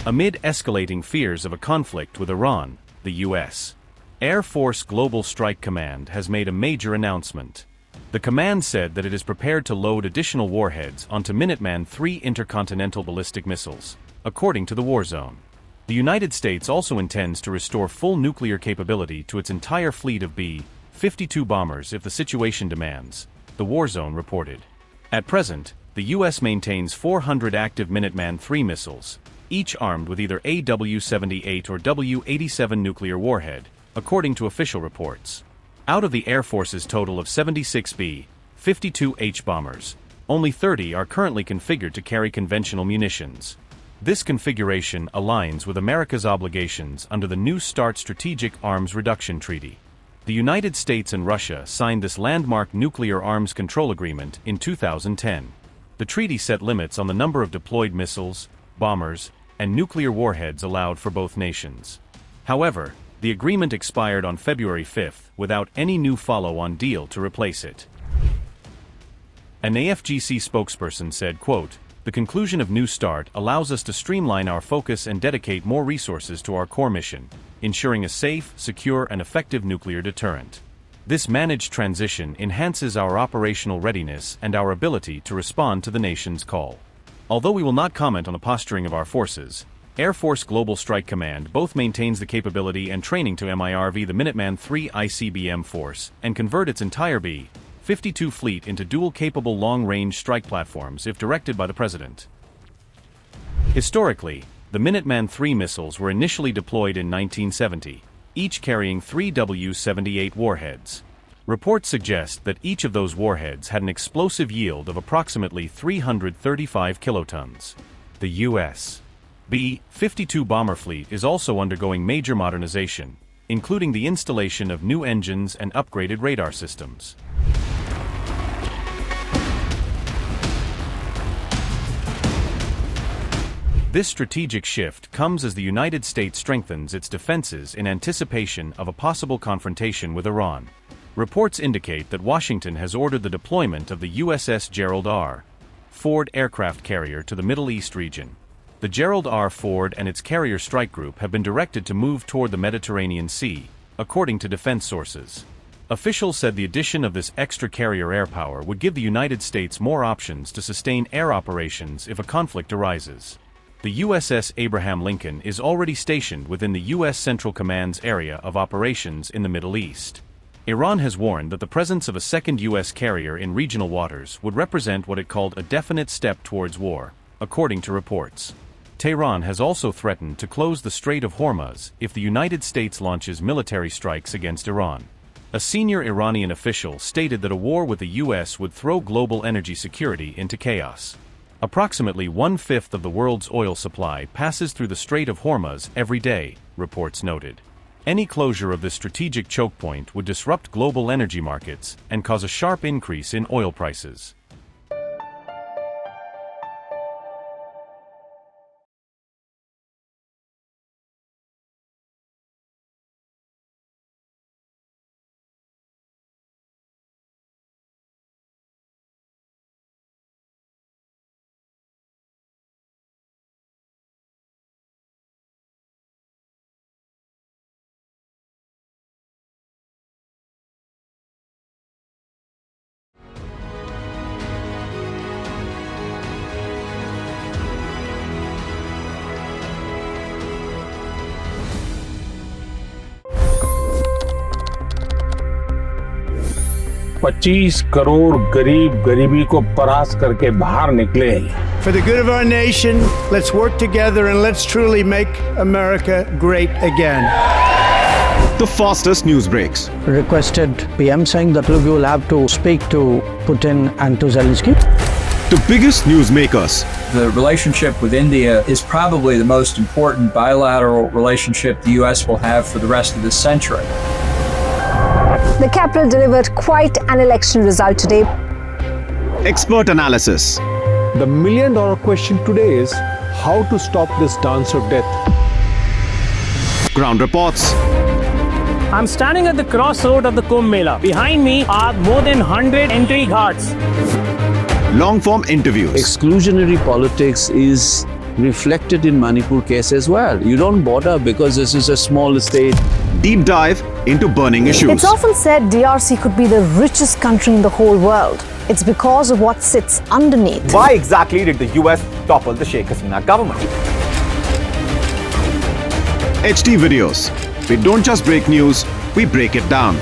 Amid escalating fears of a conflict with Iran, the U.S. Air Force Global Strike Command has made a major announcement. The command said that it is prepared to load additional warheads onto Minuteman III intercontinental ballistic missiles, according to the war zone. The United States also intends to restore full nuclear capability to its entire fleet of B-52 bombers if the situation demands, the war zone reported. At present, the U.S. maintains 400 active Minuteman III missiles, each armed with either a W-78 or W-87 nuclear warhead, according to official reports. Out of the Air Force's total of 76 B-52H bombers, only 30 are currently configured to carry conventional munitions. This configuration aligns with America's obligations under the New START Strategic Arms Reduction Treaty. The United States and Russia signed this landmark nuclear arms control agreement in 2010. The treaty set limits on the number of deployed missiles, bombers, and nuclear warheads allowed for both nations. However, the agreement expired on February 5 without any new follow-on deal to replace it. An AFGC spokesperson said, quote, "The conclusion of New START allows us to streamline our focus and dedicate more resources to our core mission, ensuring a safe, secure, and effective nuclear deterrent. This managed transition enhances our operational readiness and our ability to respond to the nation's call." Although we will not comment on the posturing of our forces, Air Force Global Strike Command both maintains the capability and training to MIRV the Minuteman III ICBM force and convert its entire B-52 fleet into dual-capable long-range strike platforms if directed by the President. Historically, the Minuteman III missiles were initially deployed in 1970, each carrying 3 W-78 warheads. Reports suggest that each of those warheads had an explosive yield of approximately 335 kilotons. The U.S. B-52 bomber fleet is also undergoing major modernization, including the installation of new engines and upgraded radar systems. This strategic shift comes as the United States strengthens its defenses in anticipation of a possible confrontation with Iran. Reports indicate that Washington has ordered the deployment of the USS Gerald R. Ford aircraft carrier to the Middle East region. The Gerald R. Ford and its carrier strike group have been directed to move toward the Mediterranean Sea, according to defense sources. Officials said the addition of this extra carrier air power would give the United States more options to sustain air operations if a conflict arises. The USS Abraham Lincoln is already stationed within the U.S. Central Command's area of operations in the Middle East. Iran has warned that the presence of a second U.S. carrier in regional waters would represent what it called a definite step towards war, according to reports. Tehran has also threatened to close the Strait of Hormuz if the United States launches military strikes against Iran. A senior Iranian official stated that a war with the U.S. would throw global energy security into chaos. Approximately one-fifth of the world's oil supply passes through the Strait of Hormuz every day, reports noted. Any closure of this strategic choke point would disrupt global energy markets and cause a sharp increase in oil prices. $25 crore गरीब गरीबी को परास्त करके बाहर निकले। For the good of our nation, let's work together and let's truly make America great again. The fastest news breaks. Requested PM saying that look, you will have to speak to Putin and to Zelensky. The biggest news makers. The relationship with India is probably the most important bilateral relationship the U.S. will have for the rest of this century. The capital delivered quite an election result today. Expert analysis. The million-dollar question today is how to stop this dance of death. Ground reports. I'm standing at the crossroad of the Kumbh Mela. Behind me are more than 100 entry ghats. Long-form interviews. Exclusionary politics is reflected in Manipur case as well. You don't bother because this is a small state. Deep dive into burning issues. It's often said DRC could be the richest country in the whole world. It's because of what sits underneath. Why exactly did the US topple the Sheikh Hasina government? HT videos. We don't just break news, we break it down.